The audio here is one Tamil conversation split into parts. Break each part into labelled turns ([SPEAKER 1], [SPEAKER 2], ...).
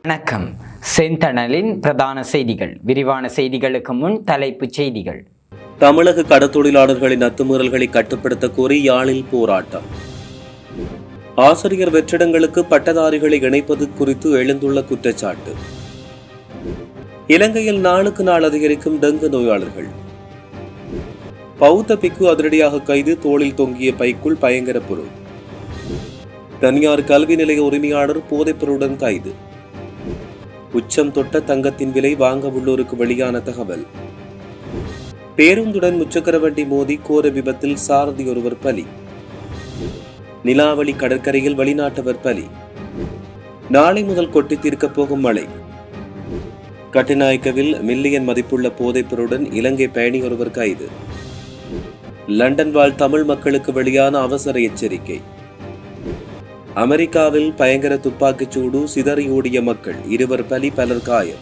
[SPEAKER 1] வணக்கம். செந்தணலின் பிரதான செய்திகள். விரிவான செய்திகளுக்கு முன் தலைப்புச் செய்திகள்.
[SPEAKER 2] தமிழக கடத்தொழிலாளர்களின் அத்துமீறல்களை கட்டுப்படுத்த கோரி யாழில் போராட்டம். ஆசிரியர் வெற்றிடங்களுக்கு பட்டதாரிகளை இணைப்பது குறித்து எழுந்துள்ள குற்றச்சாட்டு. இலங்கையில் நாளுக்கு நாள் அதிகரிக்கும் டெங்கு நோயாளர்கள். பௌத்த பிக்கு அதிரடியாக கைது, தோளில் தொங்கிய பைக்குள் பயங்கர பொருள். தனியார் கல்வி நிலைய உரிமையாளர் போதைப்பொருளுடன் கைது. உச்சம் தொட்ட தங்கத்தின் விலை வாங்க உள்ளோருக்கு வெளியான தகவல். பேருந்துடன் முச்சக்கர வண்டி மோதி கோர விபத்தில் சாரதி ஒருவர் பலி. நிலாவளி கடற்கரையில் வெளிநாட்டவர் பலி. நாளை முதல் கொட்டி தீர்க்கப் போகும் மழை. கட்டுநாயக்கவில் மில்லியன் மதிப்புள்ள போதைப்பொருளுடன் இலங்கை பயணி ஒருவர் கைது. லண்டன் வாழ் தமிழ் மக்களுக்கு வெளியான அவசர எச்சரிக்கை. அமெரிக்காவில் பயங்கர துப்பாக்கிச் சூடு, சிதறி ஓடிய மக்கள், 2 பலி, பலர் காயம்.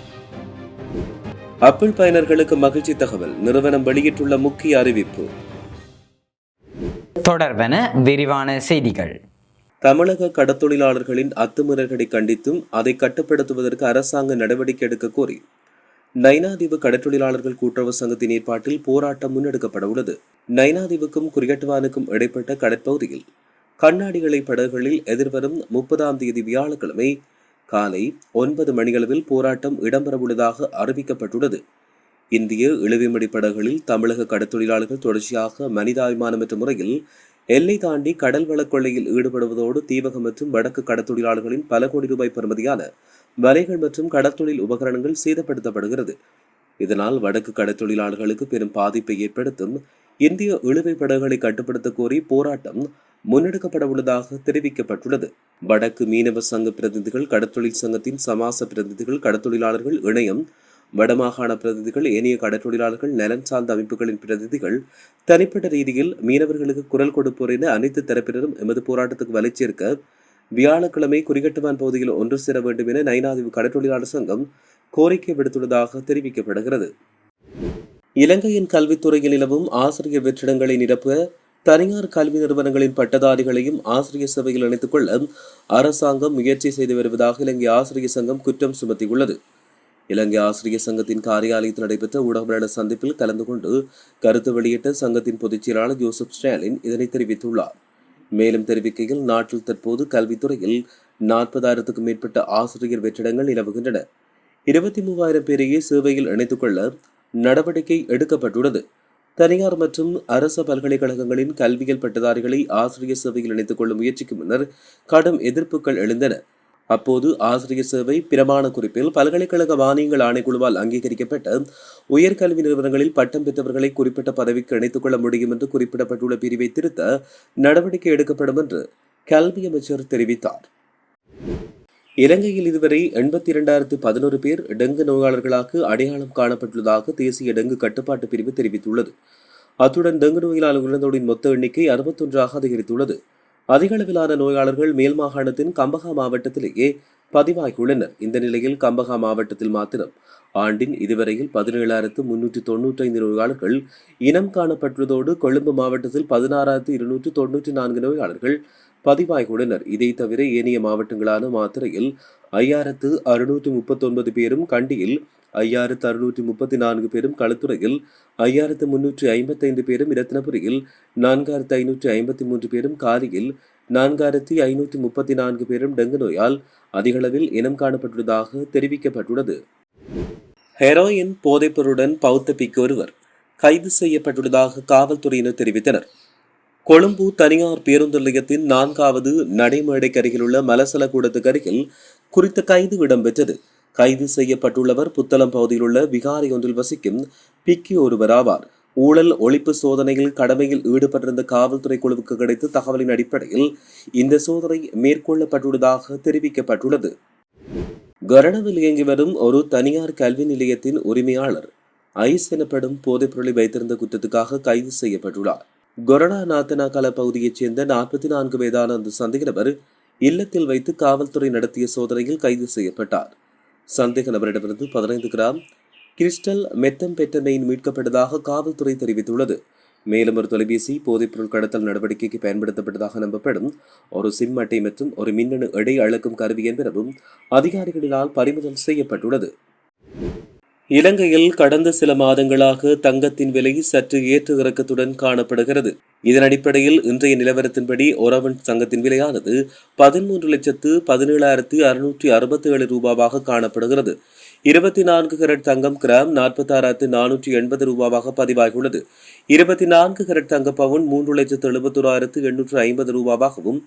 [SPEAKER 2] அப்பிள் பயனர்களுக்கு மகிழ்ச்சி தகவல். நிறுவனம் வெளியிட்டுள்ள முக்கிய அறிவிப்பு.
[SPEAKER 1] தொடர்பென விரிவான செய்திகள்.
[SPEAKER 2] தமிழக கடத்தொழிலாளர்களின் அத்துமீறல்களை கண்டித்தும் அதை கட்டுப்படுத்துவதற்கு அரசாங்க நடவடிக்கை எடுக்க கோரி நைனாதீவு கடற்றொழிலாளர்கள் கூட்டுறவு சங்கத்தின் ஏற்பாட்டில் போராட்டம் முன்னெடுக்கப்பட உள்ளது. நைனாதீவுக்கும் குறிகட்டுவானுக்கும் இடைப்பட்ட கடற்பகுதியில் கண்ணாடிகளை படகுகளில் எதிர்வரும் 30ஆம் தேதி வியாழக்கிழமை காலை 9 மணியளவில் போராட்டம் இடம்பெறவுள்ளதாக அறிவிக்கப்பட்டுள்ளது. இந்திய இழுவைமடி படகுகளில் தமிழக கடற்தொழிலாளர்கள் தொடர்ச்சியாக மனிதாபிமானமற்ற முறையில் எல்லை தாண்டி கடல் வள கொள்ளையில் ஈடுபடுவதோடு தீவகம் மற்றும் வடக்கு கடற்தொழிலாளர்களின் பல கோடி ரூபாய் பெறுமதியான வலைகள் மற்றும் கடற்தொழில் உபகரணங்கள் சேதப்படுத்தப்படுகிறது. இதனால் வடக்கு கடற்தொழிலாளர்களுக்கு பெரும் பாதிப்பை ஏற்படுத்தும் இந்திய இழுவை படகுகளை கட்டுப்படுத்த கோரி போராட்டம் முன்னெடுக்கப்பட உள்ளதாக தெரிவிக்கப்பட்டுள்ளது. வடக்கு மீனவ சங்க பிரதிநிதிகள், கடற்தொழில் சங்கத்தின் சமாச பிரதிநிதிகள், கடற்தொழிலாளர்கள் இணையம், வடமாகாண பிரதிநிதிகள், ஏனைய கடற்தொழிலாளர்கள் நலன் சார்ந்த அமைப்புகளின் பிரதிநிதிகள், தனிப்பட்ட ரீதியில் மீனவர்களுக்கு குரல் கொடுப்போர் என அனைத்து தரப்பினரும் எமது போராட்டத்துக்கு வலை சேர்க்க வியாழக்கிழமை குறிகட்டுவான் பகுதியில் ஒன்று சேர வேண்டும் என நைனாதீவு கடற்தொழிலாளர் சங்கம் கோரிக்கை விடுத்துள்ளதாக தெரிவிக்கப்படுகிறது. இலங்கையின் கல்வித்துறையில் நிலவும் ஆசிரியர் வெற்றிடங்களை நிரப்ப தனியார் கல்வி நிறுவனங்களின் பட்டதாரிகளையும் ஆசிரியர் சபையில் இணைத்துக் கொள்ள அரசாங்கம் முயற்சி செய்து வருவதாக இலங்கை ஆசிரியர் சங்கம் குற்றம் சுமத்தியுள்ளது. இலங்கை ஆசிரியர் சங்கத்தின் காரியாலயத்தில் நடைபெற்ற ஊடகவியலாளர் சந்திப்பில் கலந்து கொண்டு கருத்து வெளியிட்ட சங்கத்தின் பொதுச் செயலாளர் ஜோசப் ஸ்டாலின் இதனை தெரிவித்துள்ளார். மேலும் தெரிவிக்கையில், நாட்டில் தற்போது கல்வித்துறையில் 40,000க்கும் மேற்பட்ட ஆசிரியர் வெற்றிடங்கள் நிலவுகின்றன. 23,000 பேரையே சேவையில் இணைத்துக் கொள்ள நடவடிக்கை எடுக்கப்பட்டுள்ளது. தனியார் மற்றும் அரச பல்கலைக்கழகங்களின் கல்வியல் பட்டதாரிகளை ஆசிரியர் சேவையில் இணைத்துக் கொள்ளும் முயற்சிக்கு முன்னர் கடும் எதிர்ப்புகள் எழுந்தன. அப்போது ஆசிரியர் சேவை பிரமாண குறிப்பில் பல்கலைக்கழக மானியங்கள் ஆணைக்குழுவால் அங்கீகரிக்கப்பட்ட உயர்கல்வி நிறுவனங்களில் பட்டம் பெற்றவர்களை குறிப்பிட்ட பதவிக்கு இணைத்துக் கொள்ள முடியும் என்று குறிப்பிடப்பட்டுள்ள பிரிவை திருத்த நடவடிக்கை எடுக்கப்படும் என்று கல்வி அமைச்சர் தெரிவித்தார். இலங்கையில் இதுவரை 82,011 பேர் டெங்கு நோயாளர்களாக அடையாளம் காணப்பட்டுள்ளதாக தேசிய டெங்கு கட்டுப்பாட்டு பிரிவு தெரிவித்துள்ளது. அத்துடன் டெங்கு நோயினால் உயிரிழந்தோரின் மொத்த எண்ணிக்கை 61ஆக அதிகரித்துள்ளது. அதிக அளவிலான நோயாளர்கள் மேல் மாகாணத்தின் கம்பஹா மாவட்டத்திலேயே பதிவாகியுள்ளனர். இந்த நிலையில் கம்பஹா மாவட்டத்தில் மாத்திரம் ஆண்டின் இதுவரையில் 17,395 நோயாளர்கள் இனம் காணப்பட்டுள்ளதோடு கொழும்பு மாவட்டத்தில் 16,294 நோயாளர்கள் பதிவாகியுள்ளனர். இதை தவிர ஏனைய மாவட்டங்களான மாத்தறையில் 5,639 பேரும், கண்டியில் 5,634 பேரும், களுத்துறையில் 5,355 பேரும், இரத்தினபுரியில் 4,553 பேரும், காலியில் 4,534 பேரும் டெங்கு நோயால் அதிகளவில் இனம் காணப்பட்டுள்ளதாக தெரிவிக்கப்பட்டுள்ளது. ஹெரோயின் போதைப்பொருளுடன் பௌத்த பிக்கு ஒருவர் கைது செய்யப்பட்டுள்ளதாக காவல்துறையினர் தெரிவித்தனர். கொழும்பு தனியார் பேருந்து நிலையத்தின் 4வது நடைமேடைக்கு அருகிலுள்ள மலசல கூடத்துக்கு அருகில் குறித்த கைது இடம்பெற்றது. கைது செய்யப்பட்டுள்ளவர் புத்தளம் பகுதியில் உள்ள விகாரை ஒன்றில் வசிக்கும் பிக்கி ஒருவர் ஆவார். ஊழல் ஒழிப்பு சோதனையில் கடமையில் ஈடுபட்டிருந்த காவல்துறை குழுவுக்கு கிடைத்த தகவலின் அடிப்படையில் இந்த சோதனை மேற்கொள்ளப்பட்டுள்ளதாக தெரிவிக்கப்பட்டுள்ளது. கரணவில் இயங்கி வரும் ஒரு தனியார் கல்வி நிலையத்தின் உரிமையாளர் ஐஸ் எனப்படும் போதைப்பொருளை வைத்திருந்த குற்றத்துக்காக கைது செய்யப்பட்டுள்ளார். கொரோனா நாத்தனாகல பகுதியைச் சேர்ந்த 44 வயதான அந்த சந்தேக நபர் இல்லத்தில் வைத்து காவல்துறை நடத்திய சோதனையில் கைது செய்யப்பட்டார். சந்தேக நபரிடமிருந்து 15 கிராம் கிறிஸ்டல் மெத்தம்பெட்டமைன் மீட்கப்பட்டதாக காவல்துறை தெரிவித்துள்ளது. மேலும் ஒரு தொலைபேசி போதைப்பொருள் கடத்தல் நடவடிக்கைக்கு பயன்படுத்தப்பட்டதாக நம்பப்படும் ஒரு சிம் அட்டை மற்றும் ஒரு மின்னணு எடை அளக்கும் கருவி என்பனவும் அதிகாரிகளினால் பறிமுதல் செய்யப்பட்டுள்ளது. இலங்கையில் கடந்த சில மாதங்களாக தங்கத்தின் விலை சற்று ஏற்ற இறக்கத்துடன் காணப்படுகிறது. இதன் அடிப்படையில் இன்றைய நிலவரத்தின்படி ஒரு அவுன்ஸ் தங்கத்தின் விலையானது 13,17,667 ரூபாவாக காணப்படுகிறது. 24 கரட் தங்கம் கிராம் 46,480 ரூபாவாக பதிவாகியுள்ளது. 24 கரட் தங்க பவுன் 3,71,850 ரூபாவாகவும்,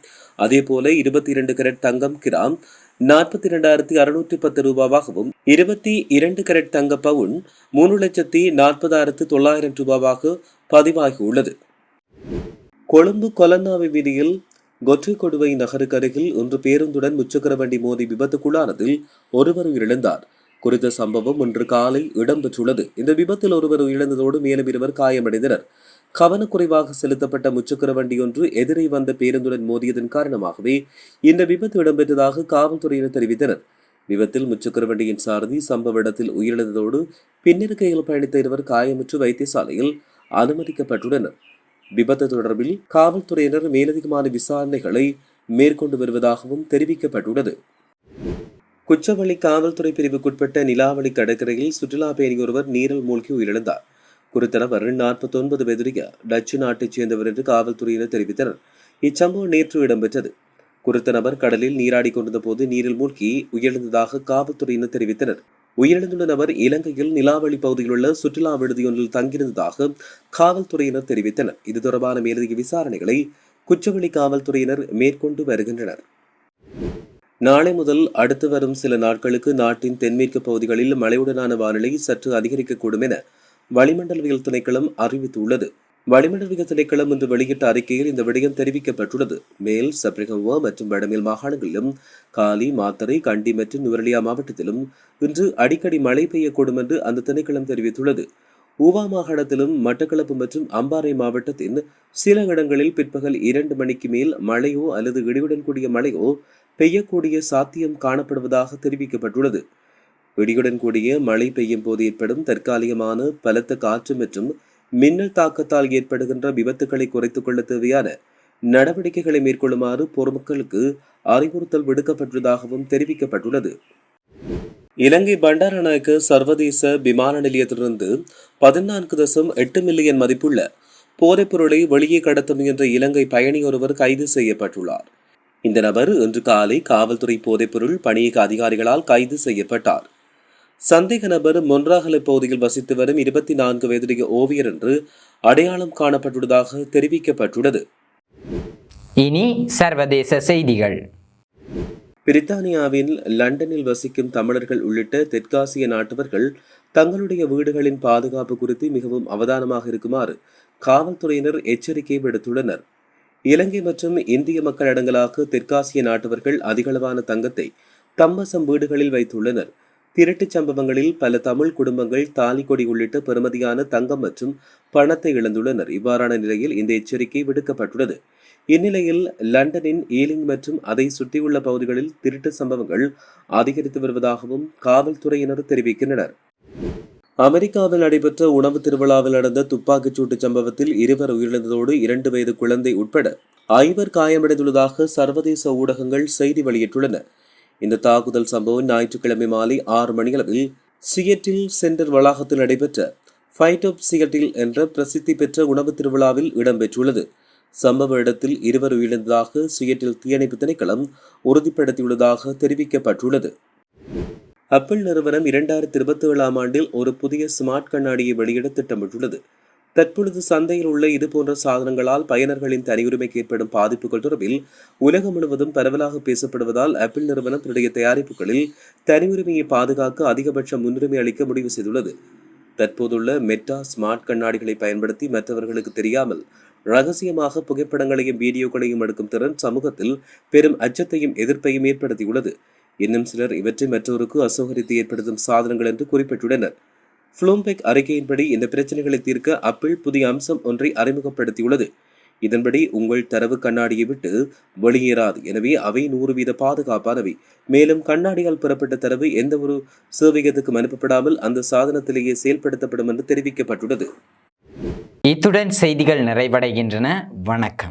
[SPEAKER 2] அதேபோல 22 கரட் தங்கம் கிராம் 42,610 ரூபாவாகவும், 22 கரட் தங்க பவுன் 3,40,900 ரூபாவாக பதிவாகியுள்ளது. கொழும்பு கொலன்னாவை வீதியில் கொற்றைக்கொடுவை நகருக்கு அருகில் இன்று பேருந்துடன் முச்சக்கர வண்டி மோதி விபத்துக்குள்ளானதில் ஒருவர் உயிரிழந்தார். குறித்த சம்பவம் இன்று காலை இடம்பெற்றுள்ளது. இந்த விபத்தில் ஒருவர் உயிரிழந்ததோடு மேலும் இருவர் காயமடைந்தனர். கவனக்குறைவாக செலுத்தப்பட்ட முச்சக்கர வண்டி ஒன்று எதிரே வந்த பேருந்துடன் மோதியதன் காரணமாகவே இந்த விபத்து இடம்பெற்றதாக காவல்துறையினர் தெரிவித்தனர். விபத்தில் முச்சக்கர வண்டியின் சாரதி சம்பவ இடத்தில் உயிரிழந்ததோடு பின்னிருக்கையில் பயணித்த இருவர் காயமுற்று வைத்தியசாலையில் அனுமதிக்கப்பட்டுள்ளனர். விபத்து தொடர்பில் காவல்துறையினர் மேலதிகமான விசாரணைகளை மேற்கொண்டு வருவதாகவும் தெரிவிக்கப்பட்டுள்ளது. குச்சவெளி காவல்துறை பிரிவுக்குட்பட்ட நிலாவளி கடற்கரையில் சுற்றுலா பயணி ஒருவர் நீரில் மூழ்கி உயிரிழந்தார். குறித்த நபர் 49 வயதுடைய டச்சு நாட்டைச் சேர்ந்தவர் என்று காவல்துறையினர் தெரிவித்தனர். இச்சம்பவம் நேற்று இடம்பெற்றது. குறித்த நபர் கடலில் நீராடி கொண்டிருந்த போது நீரில் மூழ்கி உயிரிழந்ததாக காவல்துறையினர் தெரிவித்தனர். உயிரிழந்துள்ள நபர் இலங்கையில் நிலாவளி பகுதியில் உள்ள சுற்றுலா விடுதியொன்றில் தங்கியிருந்ததாக காவல்துறையினர் தெரிவித்தனர். இது தொடர்பான மேலதிக விசாரணைகளை குச்சவெளி காவல்துறையினர் மேற்கொண்டு வருகின்றனர். நாளை முதல் அடுத்து வரும் சில நாட்களுக்கு நாட்டின் தென்மேற்கு பகுதிகளில் மழையுடனான வானிலை சற்று அதிகரிக்கக்கூடும் என வளிமண்டலவியல் திணைக்களம் அறிவித்துள்ளது. வளிமண்டலவியல் திணைக்களம் இன்று வெளியிட்ட அறிக்கையில் இந்த விடயம் தெரிவிக்கப்பட்டுள்ளது. மேல் சப்ரகமுவா மற்றும் வடமேல் மாகாணங்களிலும் காலி, மாத்தறை, கண்டி மற்றும் நுவரெலியா மாவட்டத்திலும் இன்று அடிக்கடி மழை பெய்யக்கூடும் என்று அந்த திணைக்களம் தெரிவித்துள்ளது. ஊவா மாகாணத்திலும் மட்டக்களப்பு மற்றும் அம்பாறை மாவட்டத்தின் சில இடங்களில் பிற்பகல் 2 மணிக்கு மேல் மழையோ அல்லது இடியுடன் கூடிய மழையோ பெய்யக்கூடிய சாத்தியம் காணப்படுவதாக தெரிவிக்கப்பட்டுள்ளது. இடியுடன் கூடிய மழை பெய்யும் போது ஏற்படும் தற்காலிகமான பலத்த காற்று மற்றும் மின்னல் தாக்கத்தால் ஏற்படுகின்ற விபத்துக்களை குறைத்துக் கொள்ள தேவையான நடவடிக்கைகளை மேற்கொள்ளுமாறு பொதுமக்களுக்கு அறிவுறுத்தல் விடுக்கப்பட்டுள்ளதாகவும் தெரிவிக்கப்பட்டுள்ளது. இலங்கை பண்டாரநாயக்க சர்வதேச விமான நிலையத்திலிருந்து 14.8 மில்லியன் மதிப்புள்ள போதைப்பொருளை வெளியே கடத்த முயன்ற இலங்கை பயணி ஒருவர் கைது செய்யப்பட்டுள்ளார். இந்த நபர் இன்று காலை காவல்துறை போதைப்பொருள் பணியக அதிகாரிகளால் கைது செய்யப்பட்டார். சந்தேக நபர் மொன்றாகலை பகுதியில் வசித்து வரும் 24 வயதுடைய ஓவியர் என்று அடையாளம் காணப்பட்டுள்ளதாக தெரிவிக்கப்பட்டுள்ளது.
[SPEAKER 1] இனி சர்வதேச செய்திகள்.
[SPEAKER 2] பிரித்தானியாவின் லண்டனில் வசிக்கும் தமிழர்கள் உள்ளிட்ட தெற்காசிய நாட்டவர்கள் தங்களுடைய வீடுகளின் பாதுகாப்பு குறித்து மிகவும் அவதானமாக இருக்குமாறு காவல்துறையினர் எச்சரிக்கை விடுத்துள்ளனர். இலங்கை மற்றும் இந்திய மக்கள் அடங்கலாக தெற்காசிய நாட்டவர்கள் அதிகளவான தங்கத்தை தம்மசம் வீடுகளில் வைத்துள்ளனர். திருட்டுச் சம்பவங்களில் பல தமிழ் குடும்பங்கள் தாலிக்கொடி உள்ளிட்ட பெறுமதியான தங்கம் மற்றும் பணத்தை இழந்துள்ளனர். இவ்வாறான நிலையில் இந்த எச்சரிக்கை விடுக்கப்பட்டுள்ளது. இந்நிலையில் லண்டனின் ஈலிங் மற்றும் அதை சுற்றியுள்ள பகுதிகளில் திருட்டு சம்பவங்கள் அதிகரித்து வருவதாகவும் காவல்துறையினர் தெரிவிக்கின்றனர். அமெரிக்காவில் நடைபெற்ற உணவு திருவிழாவில் நடந்த துப்பாக்கிச் சூட்டு சம்பவத்தில் 2 உயிரிழந்ததோடு 2 வயது குழந்தை உட்பட 5 காயமடைந்துள்ளதாக சர்வதேச ஊடகங்கள் செய்தி வெளியிட்டுள்ளன. இந்த தாக்குதல் சம்பவம் ஞாயிற்றுக்கிழமை மாலை 6 மணியளவில் சியட்டில் சென்டர் வளாகத்தில் நடைபெற்ற ஃபைட் ஆஃப் சியட்டில் என்ற பிரசித்தி பெற்ற உணவு திருவிழாவில் இடம்பெற்றுள்ளது. சம்பவ இடத்தில் 2 உயிரிழந்ததாக சியட்டில் தீயணைப்பு திணைக்களம் உறுதிப்படுத்தியுள்ளதாக தெரிவிக்கப்பட்டுள்ளது. ஆப்பிள் நிறுவனம் 2027 ஆண்டில் ஒரு புதிய ஸ்மார்ட் கண்ணாடியை வெளியிட திட்டமிட்டுள்ளது. தற்பொழுது சந்தையில் உள்ள இதுபோன்ற சாதனங்களால் பயனர்களின் தனியுரிமைக்கு ஏற்படும் பாதிப்புகள் தொடர்பில் உலகம் முழுவதும் பரவலாக பேசப்படுவதால் ஆப்பிள் நிறுவனம் தன்னுடைய தயாரிப்புகளில் தனியுரிமையை பாதுகாக்க அதிகபட்ச முன்னுரிமை அளிக்க முடிவு செய்துள்ளது. தற்போதுள்ள மெட்டா ஸ்மார்ட் கண்ணாடிகளை பயன்படுத்தி மற்றவர்களுக்கு தெரியாமல் ரகசியமாக புகைப்படங்களையும் வீடியோக்களையும் எடுக்கும் திறன் சமூகத்தில் பெரும் அச்சத்தையும் எதிர்ப்பையும் ஏற்படுத்தியுள்ளது. இன்னும் சிலர் இவற்றை மற்றவருக்கு அசௌகரியத்தை ஏற்படுத்தும் சாதனங்கள் என்று குறிப்பிட்டுள்ளனர். ப்ளூம்பெர்க் அறிக்கையின்படி இந்த பிரச்சனைகளை தீர்க்க ஆப்பிள் புதிய அம்சம் ஒன்றை அறிமுகப்படுத்தியுள்ளது. இதன்படி உங்கள் தரவு கண்ணாடியை விட்டு வெளியேறாது, எனவே அவை 100% பாதுகாப்பானவை. மேலும் கண்ணாடியால் பெறப்பட்ட தரவு எந்த ஒரு சேவையகத்துக்கும் அனுப்பப்படாமல் அந்த சாதனத்திலேயே செயல்படுத்தப்படும் என்று தெரிவிக்கப்பட்டுள்ளது.
[SPEAKER 1] இத்துடன் செய்திகள் நிறைவடைகின்றன. வணக்கம்.